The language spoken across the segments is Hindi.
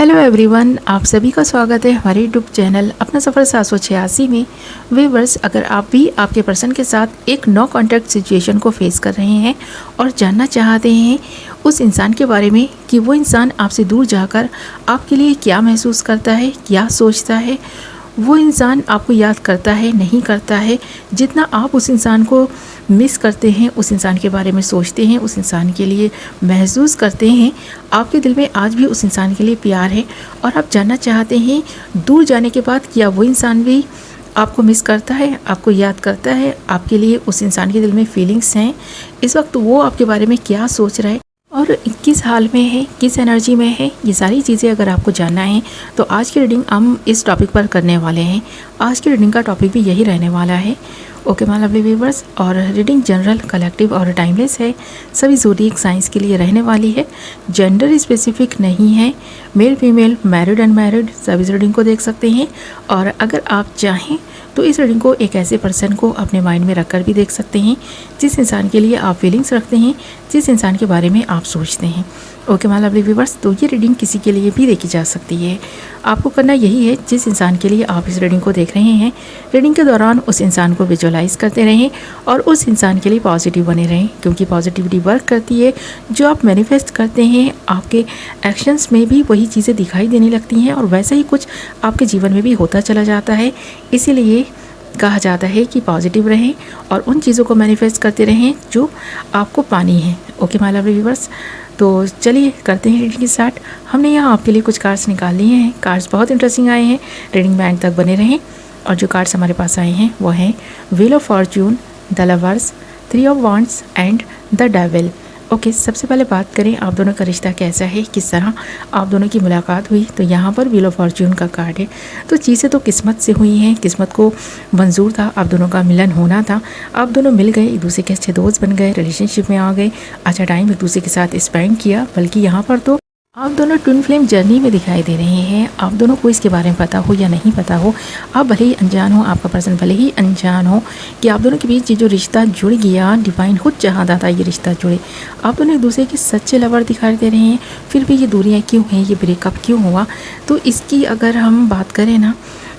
हेलो एवरीवन, आप सभी का स्वागत है हमारे यूट्यूब चैनल अपना सफ़र 786 में। व्यूअर्स, अगर आप भी आपके पर्सन के साथ एक नो कॉन्टैक्ट सिचुएशन को फेस कर रहे हैं और जानना चाहते हैं उस इंसान के बारे में कि वो इंसान आपसे दूर जाकर आपके लिए क्या महसूस करता है, क्या सोचता है, वो इंसान आपको याद करता है नहीं करता है, जितना आप उस इंसान को मिस करते हैं, उस इंसान के बारे में सोचते हैं, उस इंसान के लिए महसूस करते हैं, आपके दिल में आज भी उस इंसान के लिए प्यार है और आप जानना चाहते हैं दूर जाने के बाद क्या वो इंसान भी आपको मिस करता है, आपको याद करता है, आपके लिए उस इंसान के दिल में फीलिंग्स हैं, इस वक्त वो आपके बारे में क्या सोच रहा है और किस हाल में है, किस एनर्जी में है। ये सारी चीज़ें अगर आपको जानना है तो आज की रीडिंग हम इस टॉपिक पर करने वाले हैं। आज की रीडिंग का टॉपिक भी यही रहने वाला है। ओके माय लवली व्यूअर्स, और रीडिंग जनरल, कलेक्टिव और टाइमलेस है। सभी ज़ोडिएक साइंस के लिए रहने वाली है, जेंडर स्पेसिफिक नहीं है। मेल फीमेल, मैरिड अनमैरिड सभी इस रीडिंग को देख सकते हैं। और अगर आप चाहें तो इस रीडिंग को एक ऐसे पर्सन को अपने माइंड में रखकर भी देख सकते हैं जिस इंसान के लिए आप फीलिंग्स रखते हैं, जिस इंसान के बारे में आप सोचते हैं। ओके माय लवली व्यूअर्स, तो ये रीडिंग किसी के लिए भी देखी जा सकती है। आपको करना यही है, जिस इंसान के लिए आप इस रीडिंग को देख रहे हैं, रीडिंग के दौरान उस इंसान को विजुअलाइज करते रहें और उस इंसान के लिए पॉजिटिव बने रहें, क्योंकि पॉजिटिविटी वर्क करती है। जो आप मैनिफेस्ट करते हैं आपके एक्शंस में भी वही चीज़ें दिखाई देने लगती हैं और वैसा ही कुछ आपके जीवन में भी होता चला जाता है। इसीलिए कहा जाता है कि पॉजिटिव रहें और उन चीज़ों को मैनिफेस्ट करते रहें जो आपको पानी है। ओके माय लवली व्यूअर्स, तो चलिए करते हैं रीडिंग स्टार्ट। हमने यहाँ आपके लिए कुछ कार्ड्स निकाल लिए हैं। कार्ड्स बहुत इंटरेस्टिंग आए हैं, रीडिंग में एंड तक बने रहें। और जो कार्ड्स हमारे पास आए हैं वो हैं wheel of Fortune, the lovers, 3 of wands and the devil. Okay, सबसे पहले बात करें आप दोनों का रिश्ता कैसा है, किस तरह आप दोनों की मुलाकात हुई। तो यहाँ पर व्हील ऑफ फॉर्च्यून का कार्ड है। तो चीज़ें तो किस्मत से हुई हैं, किस्मत को मंजूर था, आप दोनों का मिलन होना था, आप दोनों मिल गए, एक दूसरे के अच्छे दोस्त बन गए, रिलेशनशिप में आ गए, अच्छा टाइम एक दूसरे के साथ स्पेंड किया। बल्कि यहाँ पर तो आप दोनों ट्विन फ्लेम जर्नी में दिखाई दे रहे हैं। आप दोनों को इसके बारे में पता हो या नहीं पता हो, आप भले ही अनजान हो, आपका पर्सन भले ही अनजान हो, कि आप दोनों के बीच ये जो रिश्ता जुड़ गया, डिवाइन खुद चाहता था ये रिश्ता जुड़े। आप दोनों एक दूसरे के सच्चे लवर दिखाई दे रहे हैं, फिर भी ये दूरियाँ क्यों हैं, ये ब्रेकअप क्यों हुआ। तो इसकी अगर हम बात करें ना,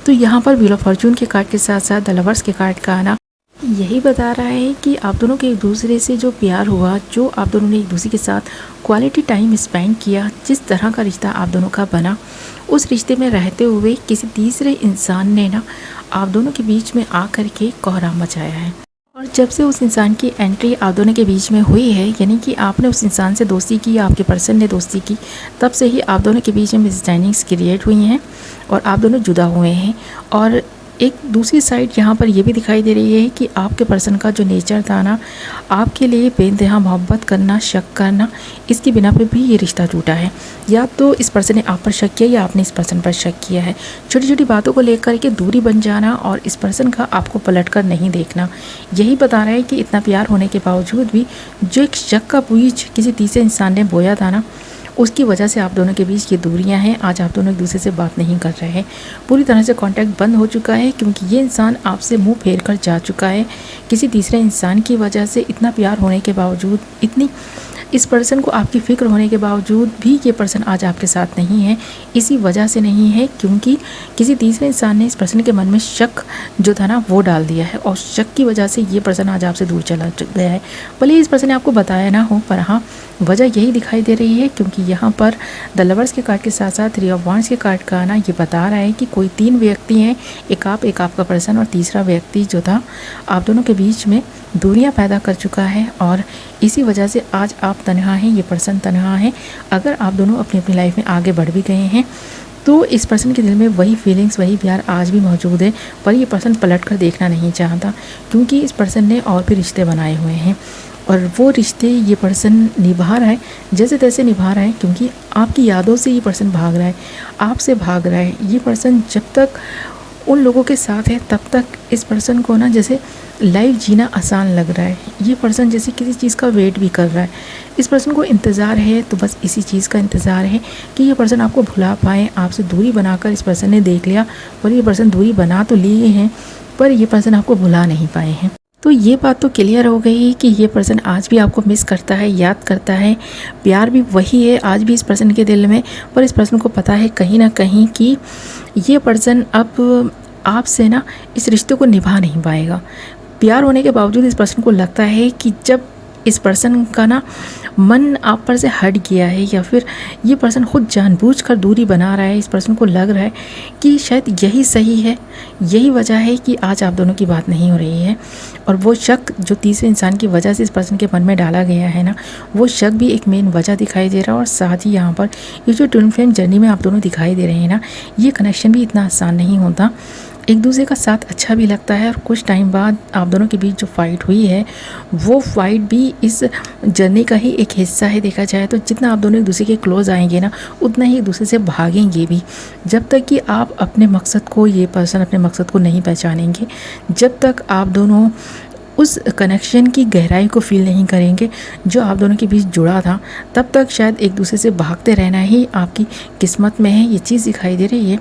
तो यहाँ पर व्हील ऑफ फॉर्च्यून के कार्ड के साथ साथ द लवर्स के कार्ड का आना यही बता रहा है कि आप दोनों के एक दूसरे से जो प्यार हुआ, जो आप दोनों ने एक दूसरे के साथ क्वालिटी टाइम स्पेंड किया, जिस तरह का रिश्ता आप दोनों का बना, उस रिश्ते में रहते हुए किसी तीसरे इंसान ने ना आप दोनों के बीच में आकर के कोहराम मचाया है। और जब से उस इंसान की एंट्री आप दोनों के बीच में हुई है, यानी कि आपने उस इंसान से दोस्ती की, आपके पर्सन ने दोस्ती की, तब से ही आप दोनों के बीच में मिसअंडरस्टैंडिंग्स क्रिएट हुई हैं और आप दोनों जुदा हुए हैं। और एक दूसरी साइड यहाँ पर ये भी दिखाई दे रही है कि आपके पर्सन का जो नेचर था ना, आपके लिए बेइंतहा मोहब्बत करना, शक करना, इसके बिना पे भी ये रिश्ता टूटा है। या तो इस पर्सन ने आप पर शक किया या आपने इस पर्सन पर शक किया है। छोटी छोटी बातों को लेकर के दूरी बन जाना और इस पर्सन का आपको पलट कर नहीं देखना, यही बता रहा है कि इतना प्यार होने के बावजूद भी जो एक शक का बीज किसी तीसरे इंसान ने बोया था ना, उसकी वजह से आप दोनों के बीच ये दूरियां हैं। आज आप दोनों एक दूसरे से बात नहीं कर रहे हैं, पूरी तरह से कांटेक्ट बंद हो चुका है, क्योंकि ये इंसान आपसे मुंह फेर कर जा चुका है किसी तीसरे इंसान की वजह से। इतना प्यार होने के बावजूद, इतनी इस पर्सन को आपकी फ़िक्र होने के बावजूद भी ये पर्सन आज आपके साथ नहीं है। इसी वजह से नहीं है क्योंकि किसी तीसरे इंसान ने इस पर्सन के मन में शक जो था ना वो डाल दिया है, और शक की वजह से ये पर्सन आज आपसे दूर चला गया है। भले इस पर्सन ने आपको बताया ना हो, पर हाँ वजह यही दिखाई दे रही है, क्योंकि यहाँ पर द लवर्स के कार्ड के साथ साथ 3 ऑफ वांड्स के कार्ड का आना ये बता रहा है कि कोई 3 व्यक्ति हैं, एक आपका पर्सन और तीसरा व्यक्ति जो था आप दोनों के बीच में दूरियां पैदा कर चुका है। और इसी वजह से आज आप तन्हा हैं, ये पर्सन तन्हा है। अगर आप दोनों अपनी अपनी लाइफ में आगे बढ़ भी गए हैं तो इस पर्सन के दिल में वही फीलिंग्स, वही प्यार आज भी मौजूद है, पर ये पर्सन पलट कर देखना नहीं चाहता, क्योंकि इस पर्सन ने और भी रिश्ते बनाए हुए हैं और वो रिश्ते ये पर्सन निभा रहा है, जैसे तैसे निभा रहा है, क्योंकि आपकी यादों से ये पर्सन भाग रहा है, आपसे भाग रहा है। ये पर्सन जब तक उन लोगों के साथ है तब तक इस पर्सन को ना जैसे लाइफ जीना आसान लग रहा है। ये पर्सन जैसे किसी चीज़ का वेट भी कर रहा है। इस पर्सन को इंतज़ार है, तो बस इसी चीज़ का इंतज़ार है कि ये पर्सन आपको भुला पाए। आपसे दूरी बनाकर इस पर्सन ने देख लिया, पर ये पर्सन दूरी बना तो लिए हैं, पर ये पर्सन आपको भुला नहीं पाए हैं। तो ये बात तो क्लियर हो गई कि ये पर्सन आज भी आपको मिस करता है, याद करता है। प्यार भी वही है आज भी इस पर्सन के दिल में, पर इस पर्सन को पता है कहीं ना कहीं कि ये पर्सन अब आपसे ना इस रिश्ते को निभा नहीं पाएगा। प्यार होने के बावजूद इस पर्सन को लगता है कि जब इस पर्सन का ना मन आप पर से हट गया है, या फिर ये पर्सन खुद जानबूझकर दूरी बना रहा है, इस पर्सन को लग रहा है कि शायद यही सही है, यही वजह है कि आज आप दोनों की बात नहीं हो रही है। और वो शक जो तीसरे इंसान की वजह से इस पर्सन के मन में डाला गया है ना, वो शक भी एक मेन वजह दिखाई दे रहा है। और साथ ही यहाँ पर ये जो ट्विन फ्लेम जर्नी में आप दोनों दिखाई दे रहे हैं ना, ये कनेक्शन भी इतना आसान नहीं होता। एक दूसरे का साथ अच्छा भी लगता है, और कुछ टाइम बाद आप दोनों के बीच जो फ़ाइट हुई है वो फ़ाइट भी इस जर्नी का ही एक हिस्सा है। देखा जाए तो जितना आप दोनों एक दूसरे के क्लोज आएंगे ना, उतना ही एक दूसरे से भागेंगे भी। जब तक कि आप अपने मकसद को, ये पर्सन अपने मकसद को नहीं पहचानेंगे, जब तक आप दोनों उस कनेक्शन की गहराई को फील नहीं करेंगे जो आप दोनों के बीच जुड़ा था, तब तक शायद एक दूसरे से भागते रहना ही आपकी किस्मत में है। ये चीज़ दिखाई दे रही है,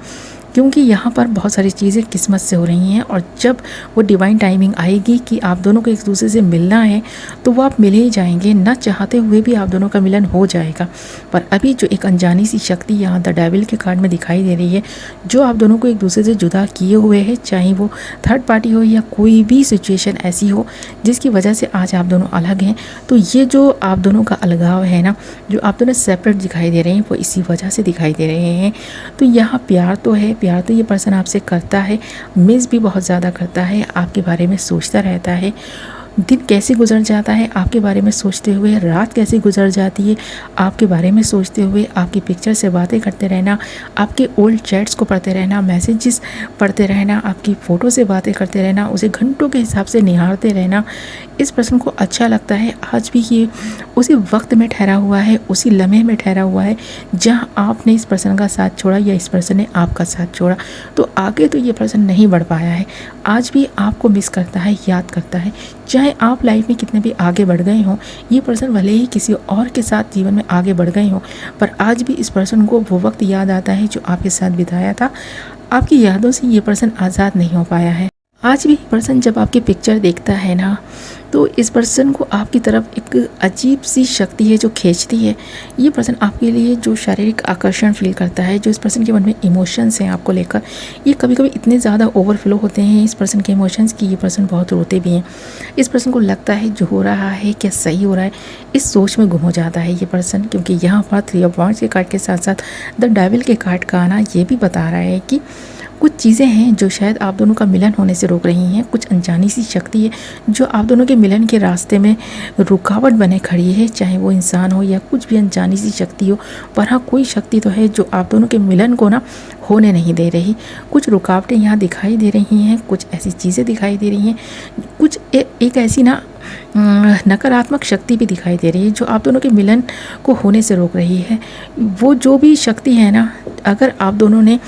क्योंकि यहाँ पर बहुत सारी चीज़ें किस्मत से हो रही हैं, और जब वो डिवाइन टाइमिंग आएगी कि आप दोनों को एक दूसरे से मिलना है, तो वो आप मिल ही जाएंगे। ना चाहते हुए भी आप दोनों का मिलन हो जाएगा। पर अभी जो एक अनजानी सी शक्ति यहाँ द डेविल के कार्ड में दिखाई दे रही है, जो आप दोनों को एक दूसरे से जुदा किए हुए है, चाहे वो थर्ड पार्टी हो या कोई भी सिचुएशन ऐसी हो जिसकी वजह से आज आप दोनों अलग हैं, तो ये जो आप दोनों का अलगाव है ना, जो आप दोनों सेपरेट दिखाई दे रहे हैं, वो इसी वजह से दिखाई दे रहे हैं। तो यहाँ प्यार तो है, प्यार तो ये पर्सन आपसे करता है, मिस भी बहुत ज़्यादा करता है, आपके बारे में सोचता रहता है। दिन कैसे गुजर जाता है आपके बारे में सोचते हुए, रात कैसे गुजर जाती है आपके बारे में सोचते हुए, आपकी पिक्चर से बातें करते रहना, आपके ओल्ड चैट्स को पढ़ते रहना, मैसेजेस पढ़ते रहना, आपकी फ़ोटो से बातें करते रहना, उसे घंटों के हिसाब से निहारते रहना। इस पर्सन को अच्छा लगता है आज भी ये उसी वक्त में ठहरा हुआ है, उसी लम्हे में ठहरा हुआ है जहाँ आपने इस पर्सन का साथ छोड़ा या इस पर्सन ने आपका साथ छोड़ा। तो आगे तो ये पर्सन नहीं बढ़ पाया है, आज भी आपको मिस करता है, याद करता है। चाहे आप लाइफ में कितने भी आगे बढ़ गए हों, ये पर्सन भले ही किसी और के साथ जीवन में आगे बढ़ गए हों, पर आज भी इस पर्सन को वो वक्त याद आता है जो आपके साथ बिताया था। आपकी यादों से ये पर्सन आज़ाद नहीं हो पाया है। आज भी पर्सन जब आपकी पिक्चर देखता है ना, तो इस पर्सन को आपकी तरफ एक अजीब सी शक्ति है जो खींचती है। ये पर्सन आपके लिए जो शारीरिक आकर्षण फील करता है, जो इस पर्सन के मन में इमोशंस हैं आपको लेकर, ये कभी कभी इतने ज़्यादा ओवरफ्लो होते हैं इस पर्सन के इमोशंस की, ये पर्सन बहुत रोते भी हैं। इस पर्सन को लगता है जो हो रहा है क्या सही हो रहा है, इस सोच में गुम हो जाता है ये पर्सन। क्योंकि यहाँ पर 3 ऑफ वांड्स के कार्ड के साथ साथ द डेविल के कार्ड का आना ये भी बता रहा है कि कुछ चीज़ें हैं जो शायद आप दोनों का मिलन होने से रोक रही हैं। कुछ अनजानी सी शक्ति है जो आप दोनों के मिलन के रास्ते में रुकावट बने खड़ी है, चाहे वो इंसान हो या कुछ भी अनजानी सी शक्ति हो। पर हाँ, कोई शक्ति तो है जो आप दोनों के मिलन को ना होने नहीं दे रही। कुछ रुकावटें यहाँ दिखाई दे रही हैं, कुछ ऐसी चीज़ें दिखाई दे रही हैं, कुछ एक ऐसी ना नकारात्मक शक्ति भी दिखाई दे रही है जो आप दोनों के मिलन को होने से रोक रही है। वो जो भी शक्ति है ना, अगर आप दोनों ने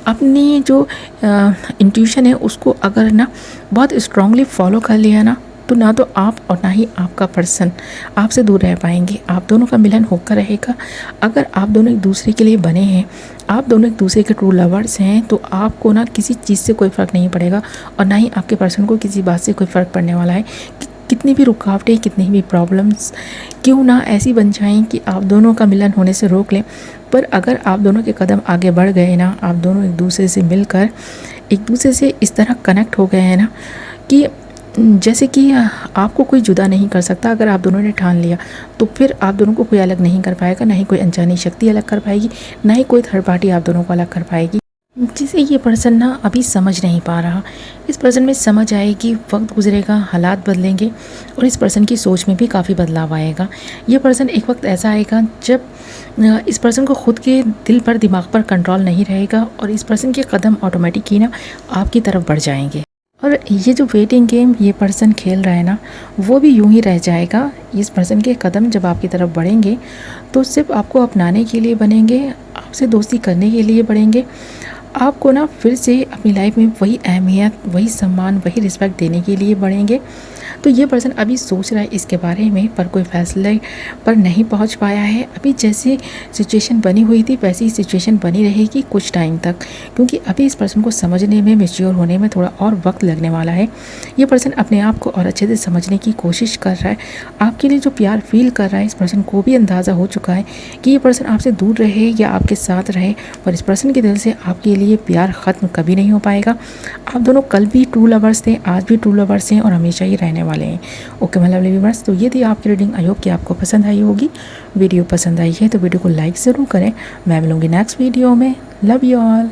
अपनी जो इंट्यूशन है उसको अगर ना बहुत स्ट्रांगली फॉलो कर लिया ना, तो ना तो आप और ना ही आपका पर्सन आपसे दूर रह पाएंगे। आप दोनों का मिलन होकर रहेगा। अगर आप दोनों एक दूसरे के लिए बने हैं, आप दोनों एक दूसरे के ट्रू लवर्स हैं, तो आपको ना किसी चीज़ से कोई फ़र्क नहीं पड़ेगा, और ना ही आपके पर्सन को किसी बात से कोई फ़र्क पड़ने वाला है। कितनी भी रुकावटें, कितनी भी प्रॉब्लम्स क्यों ना ऐसी बन जाएं कि आप दोनों का मिलन होने से रोक लें, पर अगर आप दोनों के कदम आगे बढ़ गए ना, आप दोनों एक दूसरे से मिलकर एक दूसरे से इस तरह कनेक्ट हो गए हैं ना कि जैसे कि आपको कोई जुदा नहीं कर सकता। अगर आप दोनों ने ठान लिया तो फिर आप दोनों को कोई अलग नहीं कर पाएगा, ना ही कोई अनजानी शक्ति अलग कर पाएगी, ना ही कोई थर्ड पार्टी आप दोनों को अलग कर पाएगी। जिसे ये पर्सन ना अभी समझ नहीं पा रहा, इस पर्सन में समझ आएगी, वक्त गुजरेगा, हालात बदलेंगे और इस पर्सन की सोच में भी काफ़ी बदलाव आएगा। ये पर्सन एक वक्त ऐसा आएगा जब इस पर्सन को खुद के दिल पर, दिमाग पर कंट्रोल नहीं रहेगा, और इस पर्सन के कदम ऑटोमेटिक ही ना आपकी तरफ बढ़ जाएंगे। और ये जो वेटिंग गेम ये पर्सन खेल रहा है ना, वो भी यूं ही रह जाएगा। इस पर्सन के कदम जब आपकी तरफ बढ़ेंगे तो सिर्फ आपको अपनाने के लिए बनेंगे, आपसे दोस्ती करने के लिए बढ़ेंगे, आपको ना फिर से अपनी लाइफ में वही अहमियत, वही सम्मान, वही रिस्पेक्ट देने के लिए बढ़ेंगे। तो ये पर्सन अभी सोच रहा है इसके बारे में, पर कोई फैसले पर नहीं पहुंच पाया है। अभी जैसे सिचुएशन बनी हुई थी वैसी ही सिचुएशन बनी रहेगी कुछ टाइम तक, क्योंकि अभी इस पर्सन को समझने में, मैच्योर होने में थोड़ा और वक्त लगने वाला है। ये पर्सन अपने आप को और अच्छे से समझने की कोशिश कर रहा है। आपके लिए जो प्यार फील कर रहा है, इस पर्सन को भी अंदाज़ा हो चुका है कि ये पर्सन आपसे दूर रहे या आपके साथ रहे, पर इस पर्सन के दिल से आपके लिए प्यार ख़त्म कभी नहीं हो पाएगा। आप दोनों कल भी ट्रू लवर्स थे, आज भी ट्रू लवर्स हैं और हमेशा ही रहने वाले हैं। ओके माय लवली व्यूअर्स, तो ये थी आपकी रीडिंग। आई होप कि आपको पसंद आई होगी। वीडियो पसंद आई है तो वीडियो को लाइक ज़रूर करें। मैं मिलूँगी नेक्स्ट वीडियो में। Love you all.